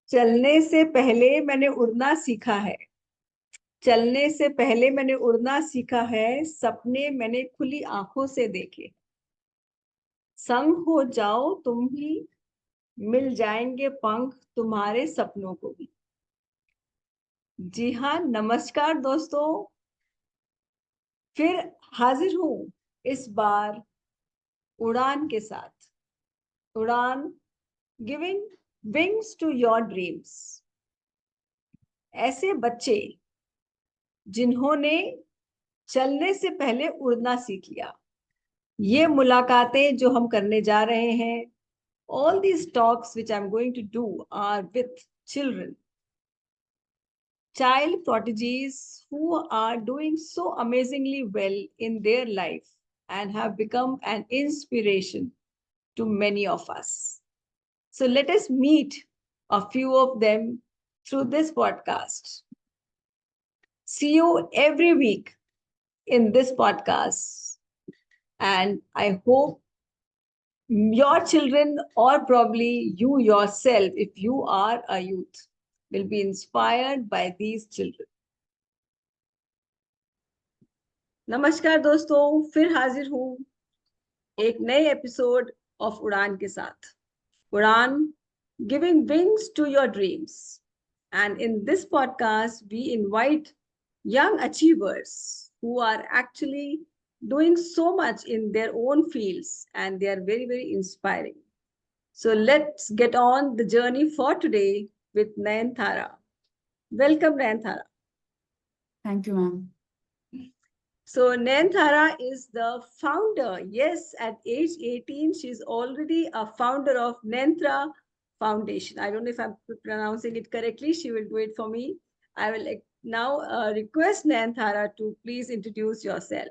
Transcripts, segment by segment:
चलने से पहले मैंने उड़ना सीखा है। चलने से पहले मैंने उड़ना सीखा है, सपने मैंने खुली आंखों से देखे। संग हो जाओ तुम भी, मिल जाएंगे पंख तुम्हारे सपनों को भी। जी हाँ, नमस्कार दोस्तों। फिर हाजिर हूँ इस बार उड़ान के साथ। Udaan, giving wings to your dreams. ऐसे बच्चे जिन्होंने चलने से पहले उड़ना सीख लिया। ये मुलाकातें जो हम करने जा रहे हैं, all these talks which I'm going to do are with children, child prodigies who are doing so amazingly well in their life and have become an inspiration to many of us. So let us meet a few of them through this podcast. See you every week in this podcast. And I hope your children, or probably you yourself, if you are a youth, will be inspired by these children. नमस्कार दोस्तों, फिर हाजिर हूँ एक नए episode of उड़ान के साथ। Udaan, giving wings to your dreams. And in this podcast, we invite young achievers who are actually doing so much in their own fields, and they are very, very inspiring. So let's get on the journey for today with Nayanthara. Welcome, Nayanthara. Thank you, ma'am. So Nayanthara is the founder. Yes, at age 18, she's already a founder of Nantra Foundation. I don't know if I'm pronouncing it correctly. She will do it for me. I will now request Nayanthara to please introduce yourself.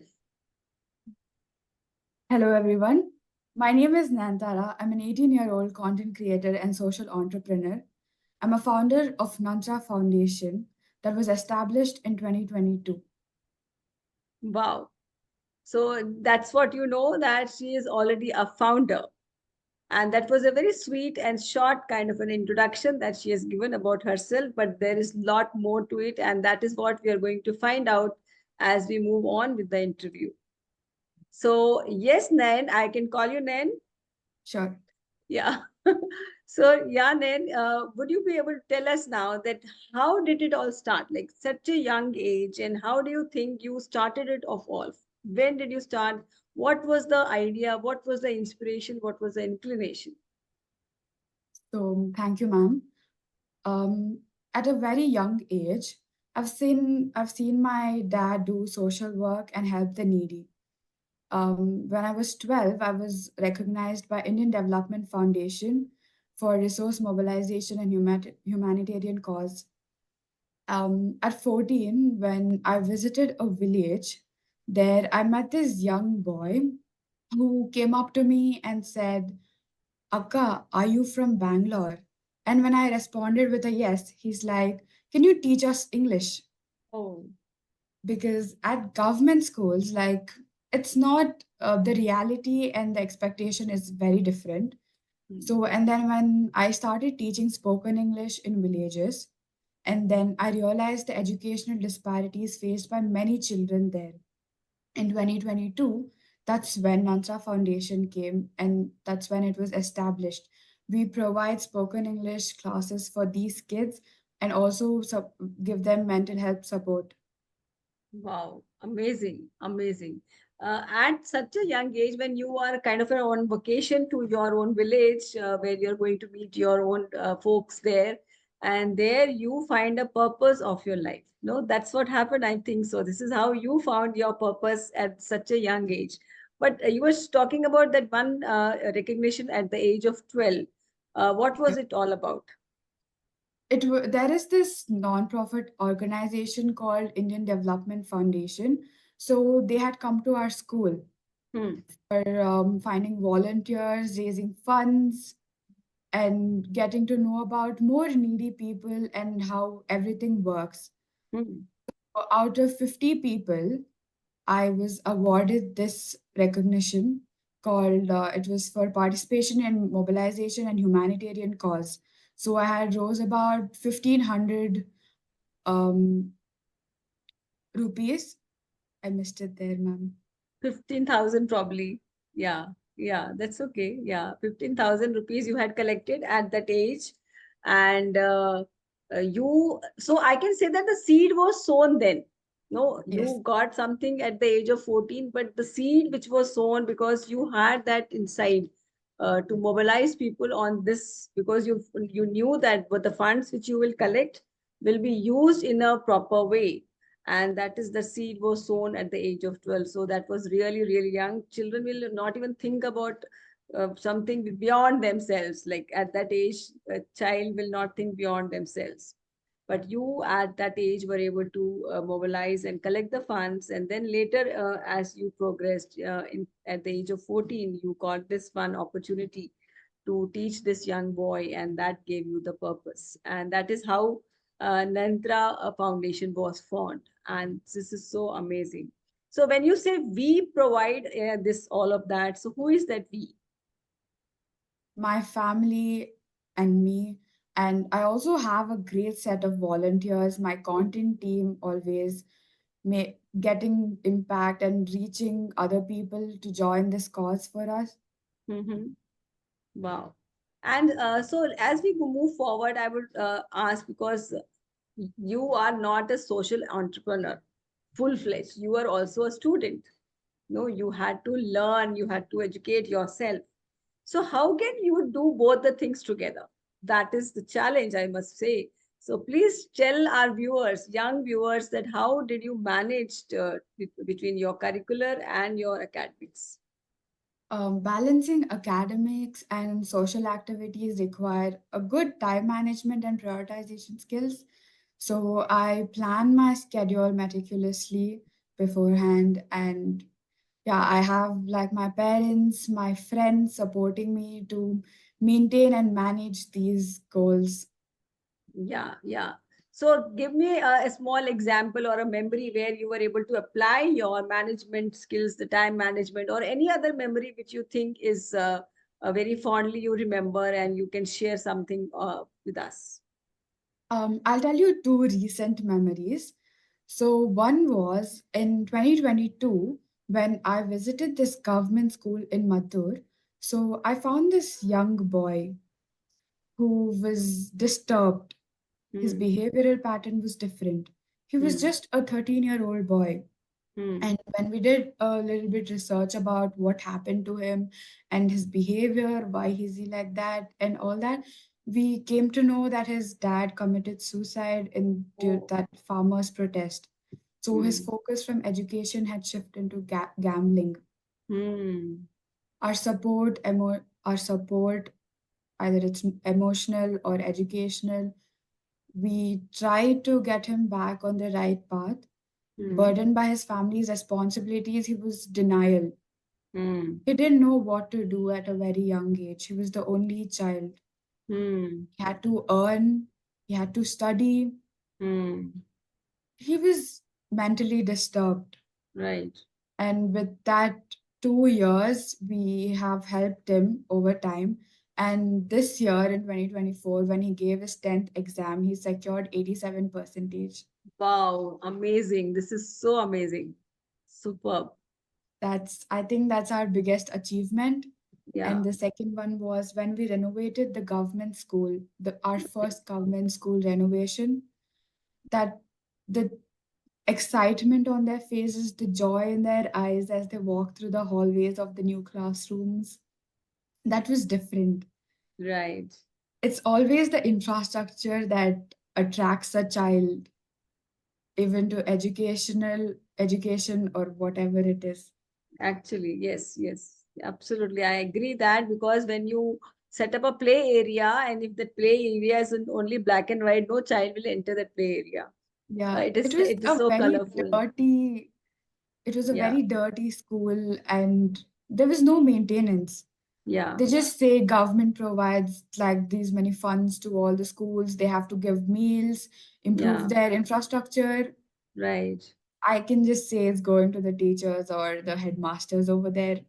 Hello, everyone. My name is Nayanthara. I'm an 18-year-old content creator and social entrepreneur. I'm a founder of Nantra Foundation that was established in 2022. Wow. So that's what you know, that she is already a founder. And that was a very sweet and short kind of an introduction that she has given about herself, but there is a lot more to it. And that is what we are going to find out as we move on with the interview. So, yes, Nain, I can call you Nain. Sure. Yeah. So, yeah, Nain, would you be able to tell us now that how did it all start? Like such a young age, and how do you think you started it off all? When did you start? What was the idea? What was the inspiration? What was the inclination? So, thank you, ma'am. At a very young age, I've seen my dad do social work and help the needy. When I was 12, I was recognized by Indian Development Foundation for resource mobilization and humanitarian cause. At 14, when I visited a village, there I met this young boy who came up to me and said, Akka, are you from Bangalore? And when I responded with a yes, he's like, can you teach us English? Oh, Because at government schools, like, it's not the reality and the expectation is very different. So, and then when I started teaching spoken English in villages, and then I realized the educational disparities faced by many children there. In 2022, that's when Nantra Foundation came, and that's when it was established. We provide spoken English classes for these kids and also give them mental health support. wow, amazing, amazing. At such a young age, when you are kind of on vacation to your own village, where you're going to meet your own folks there, and there you find a purpose of your life. No, that's what happened, I think so. This is how you found your purpose at such a young age. But you were talking about that one recognition at the age of 12. What was it all about? There is this non-profit organization called Indian Development Foundation. So they had come to our school Hmm. for finding volunteers, raising funds, and getting to know about more needy people and how everything works. Hmm. Out of 50 people, I was awarded this recognition called, it was for participation in mobilization and humanitarian cause. So I had rose about 1,500 um, rupees. I missed it there, ma'am. 15,000 probably. Yeah, yeah, that's okay. Yeah, 15,000 rupees you had collected at that age. And so I can say that the seed was sown then. No, Yes. you got something at the age of 14, but the seed which was sown because you had that inside to mobilize people on this, because you knew that what the funds which you will collect will be used in a proper way, and that is the seed was sown at the age of 12. So that was really really young. Children will not even think about something beyond themselves. Like at that age, a child will not think beyond themselves, but you at that age were able to mobilize and collect the funds, and then later as you progressed at the age of 14, you got this one opportunity to teach this young boy, and that gave you the purpose. And that is how Nantra Foundation was formed. And this is so amazing. So when you say we provide this all of that, so who is that we? My family and me. And I also have a great set of volunteers. My content team always getting impact and reaching other people to join this cause for us. Mm-hmm. Wow. And so as we move forward, I would ask, because you are not a social entrepreneur, full fledged. You are also a student. No, you had to learn, you had to educate yourself. So how can you do both the things together? That is the challenge, I must say. So please tell our viewers, young viewers, that how did you manage between your curricular and your academics? Balancing academics and social activities require a good time management and prioritization skills. So I plan my schedule meticulously beforehand, and yeah, I have like my parents, my friends supporting me to maintain and manage these goals. Yeah, yeah. So give me a small example or a memory where you were able to apply your management skills, the time management, or any other memory which you think is very fondly you remember, and you can share something with us. I'll tell you two recent memories. So one was in 2022 when I visited this government school in Mathur. So I found this young boy who was disturbed. His Hmm. behavioral pattern was different. He was Hmm. just a 13-year-old boy. Hmm. And when we did a little bit research about what happened to him and his behavior, why is he like that, and all that, we came to know that his dad committed suicide in Oh. that farmers' protest. So his Hmm. focus from education had shifted into gambling. Hmm. Our support, either it's emotional or educational, we tried to get him back on the right path. Hmm. Burdened by his family's responsibilities, he was denial. Hmm. He didn't know what to do at a very young age. He was the only child. Hmm. He had to earn, he had to study. Hmm. He was mentally disturbed. Right. And with that 2 years, we have helped him over time. And this year in 2024, when he gave his 10th exam, he secured 87 percentage. Wow. Amazing. This is so amazing. Superb. I think that's our biggest achievement. Yeah. And the second one was when we renovated the government school, our first government school renovation, that the excitement on their faces, the joy in their eyes as they walk through the hallways of the new classrooms, that was different. Right. It's always the infrastructure that attracts a child, even to education or whatever it is. Actually, yes, yes, absolutely. I agree that, because when you set up a play area, and if the play area is in only black and white, no child will enter that play area. Yeah, it was It is a so very colorful. dirty It was a Yeah, very dirty school and there was no maintenance. yeah, They just say government provides like these many funds to all the schools. They have to give meals, improve yeah, their infrastructure. right. I can just say it's going to the teachers or the headmasters over there.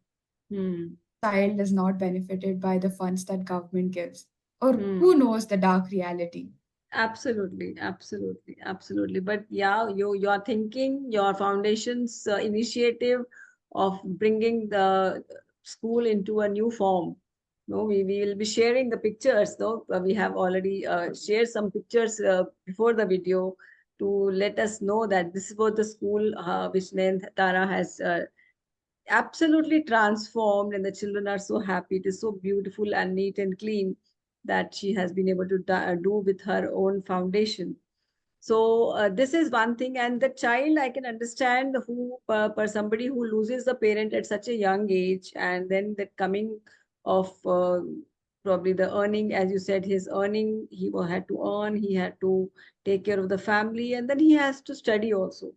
Hmm. Child is not benefited by the funds that government gives. or who Hmm. knows the dark reality. Absolutely, absolutely, absolutely. But yeah, your thinking, your foundation's initiative of bringing the school into a new form. No, we will be sharing the pictures. Though we have already shared some pictures before the video to let us know that this is what the school which Nayanthara has absolutely transformed, and the children are so happy. It is so beautiful and neat and clean that she has been able to do with her own foundation. So this is one thing, and the child, I can understand who per somebody who loses the parent at such a young age, and then the coming of probably the earning, as you said, his earning, had to earn, he had to take care of the family, and then he has to study also.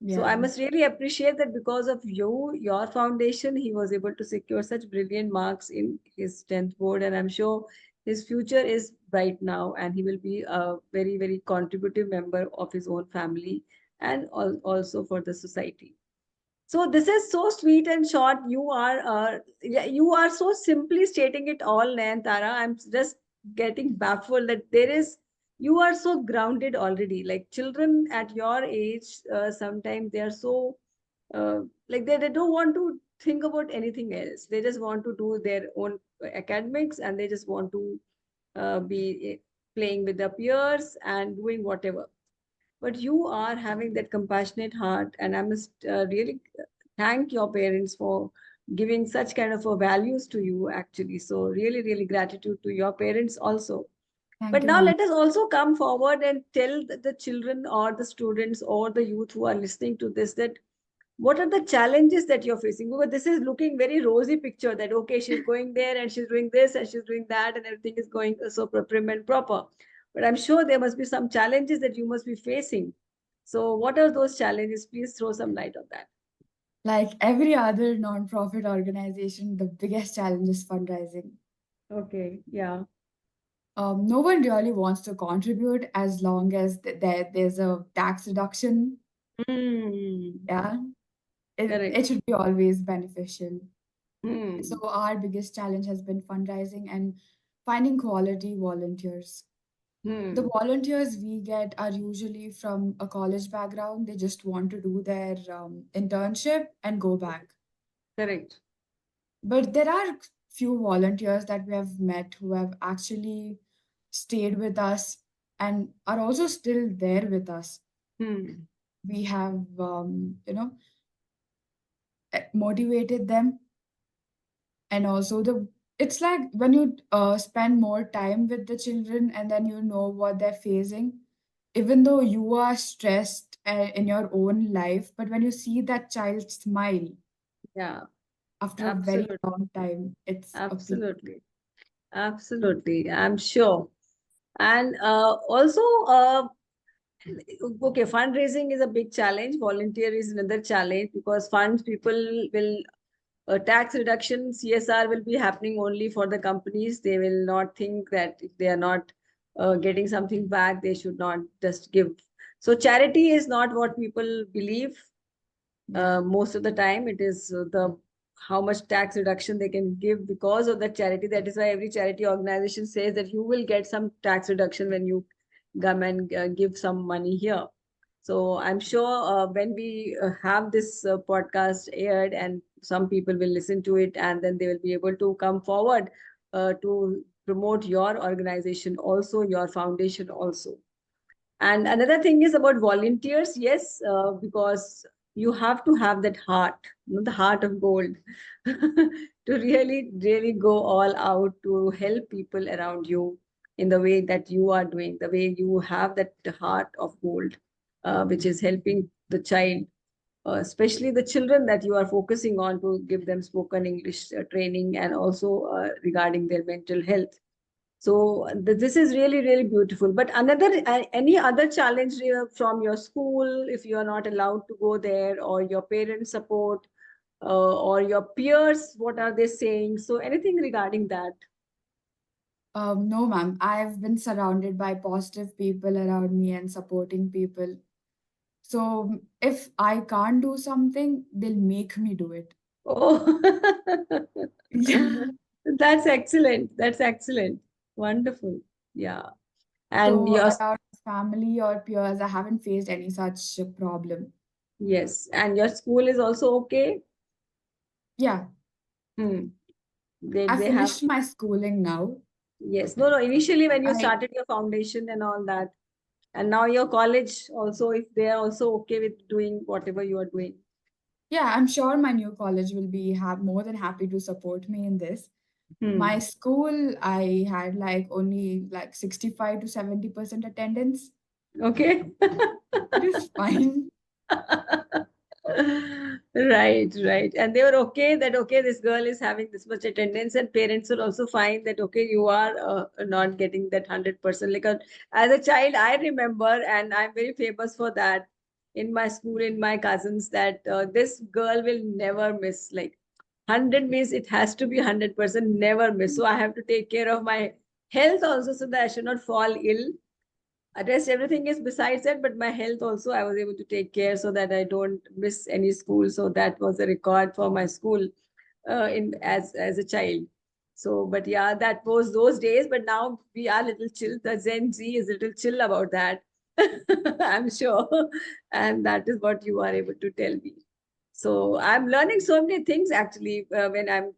So I Yeah, must really appreciate that because of you, your foundation, he was able to secure such brilliant marks in his 10th board. And I'm sure his future is bright now, and he will be a very, very contributive member of his own family and also for the society. So this is so sweet and short. Yeah, you are so simply stating it all, Nayantara. I'm just getting baffled that you are so grounded already. Like children at your age, sometimes they are so, like they don't want to think about anything else. They just want to do their own academics, and they just want to be playing with their peers and doing whatever. But you are having that compassionate heart, and I must really thank your parents for giving such kind of a values to you, actually. So really, really gratitude to your parents also. thank But you, now ma'am. let us also come forward and tell the children or the students or the youth who are listening to this, that what are the challenges that you're facing? Because this is looking very rosy picture that okay, she's going there and she's doing this and she's doing that and everything is going so prim and proper. But I'm sure there must be some challenges that you must be facing. So what are those challenges? Please throw some light on that. Like every other non-profit organization, the biggest challenge is fundraising. Okay, yeah. No one really wants to contribute as long as there's a tax reduction. Hmm. Yeah, it Correct. should be always beneficial. So Hmm. our biggest challenge has been fundraising and finding quality volunteers. The Hmm. volunteers we get are usually from a college background. They just want to do their internship and go back. Correct. But there are few volunteers that we have met who have actually stayed with us and are also still there with us. Hmm. We have, motivated them, and also the it's like when you spend more time with the children and then you know what they're facing, even though you are stressed in your own life, but when you see that child smile Yeah. after a very Absolutely. long time, it's a peak. Absolutely. Absolutely. I'm sure. And also, okay, fundraising is a big challenge. Volunteer is another challenge because funds people will tax reduction, CSR will be happening only for the companies. They will not think that if they are not getting something back, they should not just give. So charity is not what people believe. Yeah. Most of the time it is the how much tax reduction they can give because of the charity. That is why every charity organization says that you will get some tax reduction when you come and give some money here. So I'm sure when we have this podcast aired and some people will listen to it, and then they will be able to come forward to promote your organization also, your foundation also. And another thing is about volunteers. Yes, because you have to have that heart, the heart of gold, to really, really go all out to help people around you in the way that you are doing, the way you have that heart of gold, which is helping the child, especially the children that you are focusing on to give them spoken English training and also regarding their mental health. So this is really, really beautiful. But any other challenge from your school, if you are not allowed to go there, or your parents support, or your peers, what are they saying? So anything regarding that? No, ma'am. I've been surrounded by positive people around me and supporting people. So if I can't do something, they'll make me do it. Oh, Yeah. that's excellent. That's excellent. Wonderful. Yeah. And So your around family or peers, I haven't faced any such problem. yes, and your school is also okay. Yeah, Hmm. I They have finished my schooling now. yes. No, no. Initially, when you I started your foundation and all that, and now your college also, if they are also okay with doing whatever you are doing. Yeah, I'm sure my new college will be more than happy to support me in this. My Hmm. school, I had like only like 65 to 70% attendance. Okay. It is fine. Right, right. And they were okay that, okay, this girl is having this much attendance, and parents will also find that, okay, you are not getting that 100%. Like as a child, I remember, and I'm very famous for that in my school, in my cousins, that this girl will never miss. Like 100 means it has to be 100%, never miss. So I have to take care of my health also so that I should not fall ill. Rest everything is besides that, but my health also I was able to take care so that I don't miss any school. So that was a record for my school in as a child. So, but yeah, that was those days. But now we are little chill. The Gen Z is little chill about that. I'm sure, and that is what you are able to tell me. So I'm learning so many things actually when I'm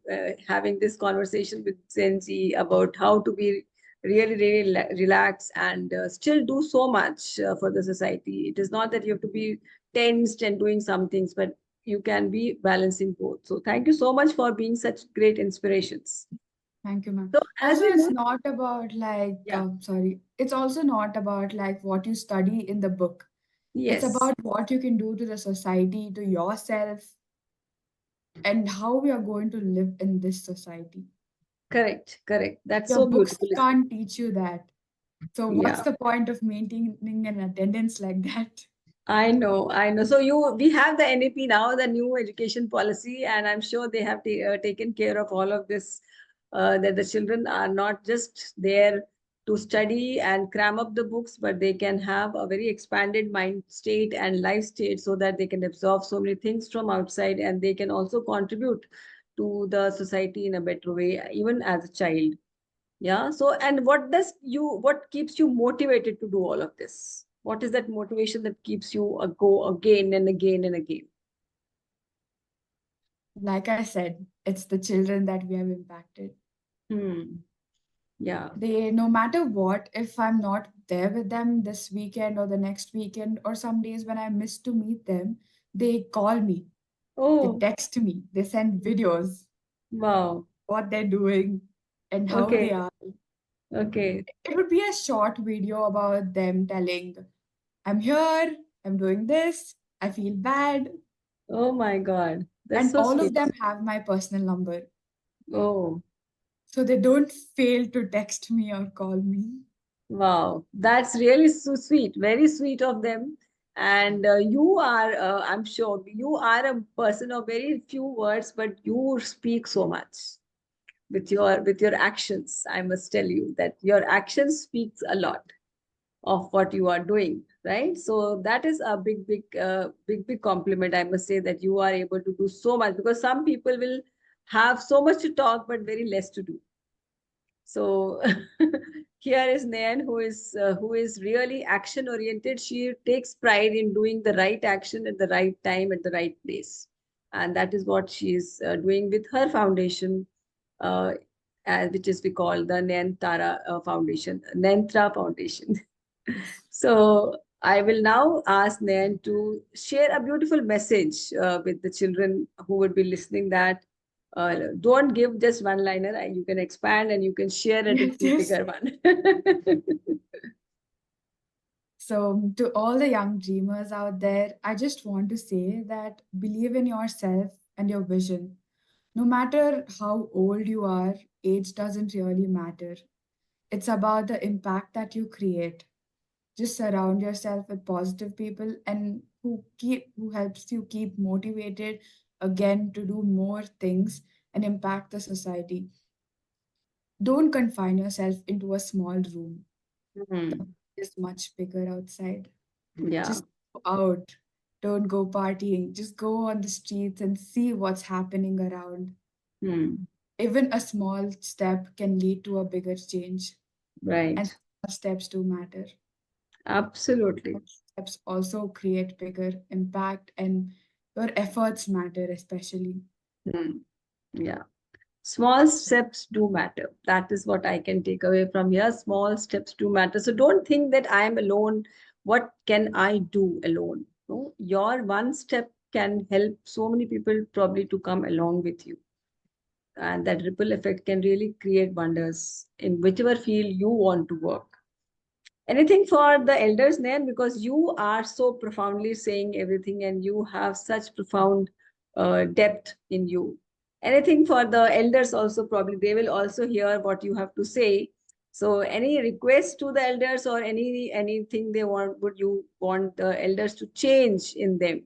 having this conversation with Gen Z about how to be really, really relax and still do so much for the society. It is not that you have to be tensed and doing some things, but you can be balancing both. So thank you so much for being such great inspirations. Thank you, ma'am. So as Also, we it's move, not about like, yeah, sorry, it's also not about like what you study in the book. It's yes, about what you can do to the society, to yourself, and how we are going to live in this society. correct, correct. That's Your so books beautiful. can't teach you that. So, what's Yeah. the point of maintaining an attendance like that? I know, I know. So we have the NEP now, the new education policy, and I'm sure they have taken care of all of this. That the children are not just there to study and cram up the books, but they can have a very expanded mind state and life state, so that they can absorb so many things from outside, and they can also contribute to the society in a better way, even as a child. Yeah. So, and what keeps you motivated to do all of this? What is that motivation that keeps you go again and again and again? Like I said, it's the children that we have impacted. Hmm. Yeah. They, no matter what, if I'm not there with them this weekend or the next weekend, or some days when I miss to meet them, they call me, they Oh, text me, they send videos, wow. what they're doing and how they Okay. are. Okay. It would be a short video about them telling, I'm here, I'm doing this, I feel bad. Oh my God. That's And so all of sweet. them have my personal number. Oh, So they don't fail to text me or call me. wow. That's really so sweet. Very sweet of them. And you are, I'm sure, you are a person of very few words, but you speak so much with your actions. I must tell you that your actions speaks a lot of what you are doing, right? So that is a big compliment. I must say that you are able to do so much, because some people will have so much to talk but very less to do. So here is Nayan, who is really action oriented. She takes pride in doing the right action at the right time at the right place, and that is what she is doing with her foundation, uh, which is we call the Nayanthara Foundation, Nantra Foundation. Yes. So I will now ask Nayan to share a beautiful message with the children who would be listening, that don't give just one liner. You can expand and you can share a Yes, little yes. bigger one. So, to all the young dreamers out there, I just want to say that believe in yourself and your vision. No matter how old you are, age doesn't really matter. It's about the impact that you create. Just surround yourself with positive people and who helps you keep motivated again to do more things and impact the society. Don't confine yourself into a small room. The Hmm. world is much bigger outside. Yeah. Just go out. Don't go partying. Just go on the streets and see what's happening around. Hmm. Even a small step can lead to a bigger change. And Right. small steps do matter. Absolutely. Steps also create bigger impact, and your efforts matter, especially. Hmm. Yeah. Small steps do matter. That is what I can take away from here. Small steps do matter. So don't think that I am alone. What can I do alone? No, your one step can help so many people probably to come along with you. And that ripple effect can really create wonders in whichever field you want to work. Anything for the elders, Nayan, because you are so profoundly saying everything and you have such profound depth in you. Anything for the elders also, probably they will also hear what you have to say. So any request to the elders or anything they want, would you want the elders to change in them,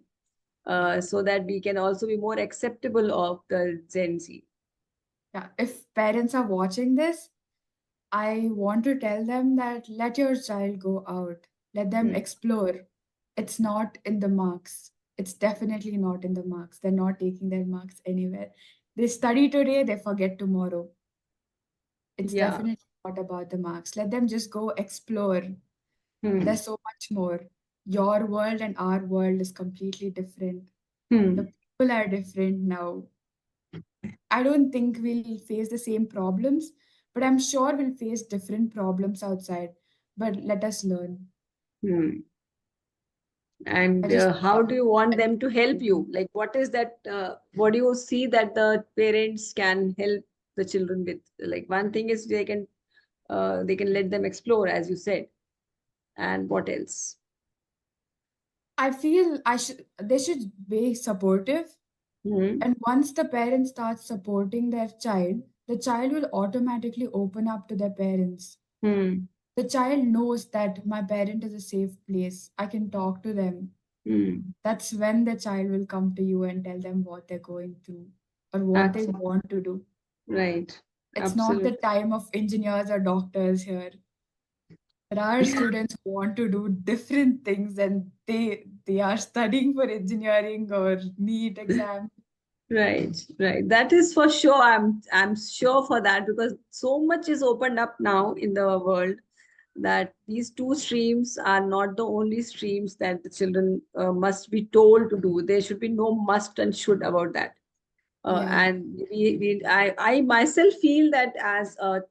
so that we can also be more acceptable of the Gen Z? Yeah, if parents are watching this, I want to tell them that let your child go out, let them Hmm. explore. It's not in the marks. It's definitely not in the marks. They're not taking their marks anywhere. They study today, they forget tomorrow. It's Yeah. definitely not about the marks. Let them just go explore. Hmm. There's so much more. Your world and our world is completely different. The Hmm. people are different now. I don't think we'll face the same problems, but I'm sure we'll face different problems outside. But let us learn. Hmm. I And just how do you want them to help you? Like, what is that? What do you see that the parents can help the children with? Like, one thing is they can let them explore, as you said. And what else? I feel they should be supportive. Hmm. And once the parents start supporting their child, the child will automatically open up to their parents. Hmm. The child knows that my parent is a safe place. I can talk to them. Hmm. That's when the child will come to you and tell them what they're going through or what they Abs- want to do. right. It's not the Absolutely. time of engineers or doctors here. There are students who want to do different things and they are studying for engineering or NEET exam. Right, right. That is for sure. I'm sure for that, because so much is opened up now in the world that these two streams are not the only streams that the children must be told to do. There should be no must and should about that. Yeah, And I myself feel that as a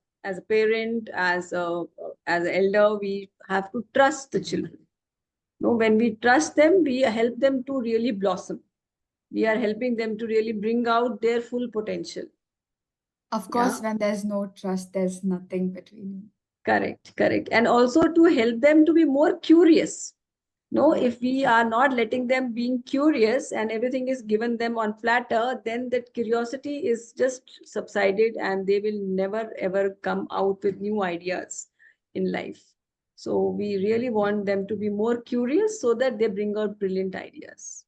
parent, as an elder, we have to trust the children. No, when we trust them, we help them to really blossom. We are helping them to really bring out their full potential. of Yeah. course, when there's no trust, there's nothing between you. Correct, correct. And also to help them to be more curious. No, Yeah. if we are not letting them being curious and everything is given them on platter, then that curiosity is just subsided and they will never ever come out with new ideas in life. So we really want them to be more curious so that they bring out brilliant ideas.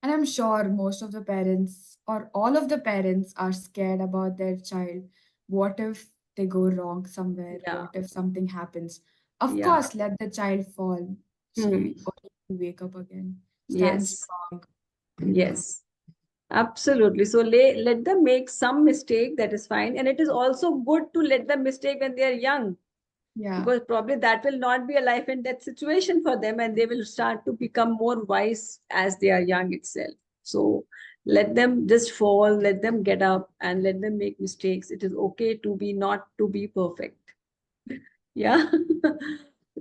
And I'm sure most of the parents or all of the parents are scared about their child. What if they go wrong somewhere? Yeah, What if something happens? Of yeah. course, let the child fall. Hmm. She only will wake up again. Stand Yes, strong. yes. Absolutely. So let them make some mistake, that is fine. And it is also good to let them mistake when they are young, Yeah. because probably that will not be a life and death situation for them and they will start to become more wise as they are young itself. So let them just fall, let them get up and let them make mistakes. It is okay to be not to be perfect. Yeah.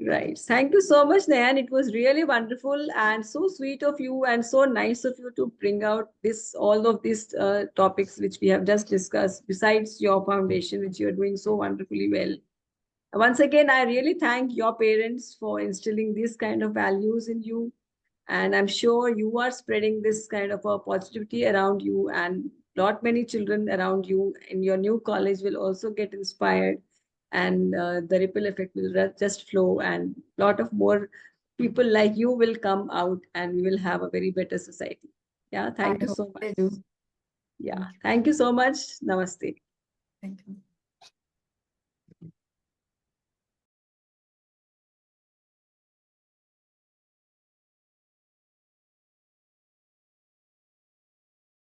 Right. Thank you so much, Nayan. It was really wonderful and so sweet of you and so nice of you to bring out this all of these topics which we have just discussed, besides your foundation, which you're doing so wonderfully well. Once again, I really thank your parents for instilling these kind of values in you. And I'm sure you are spreading this kind of a positivity around you, and lot many children around you in your new college will also get inspired, and the ripple effect will just flow, and lot of more people like you will come out, and we will have a very better society. Yeah, I thank you hope so they much. do. Yeah, Thank you. thank you so much. Namaste. Thank you.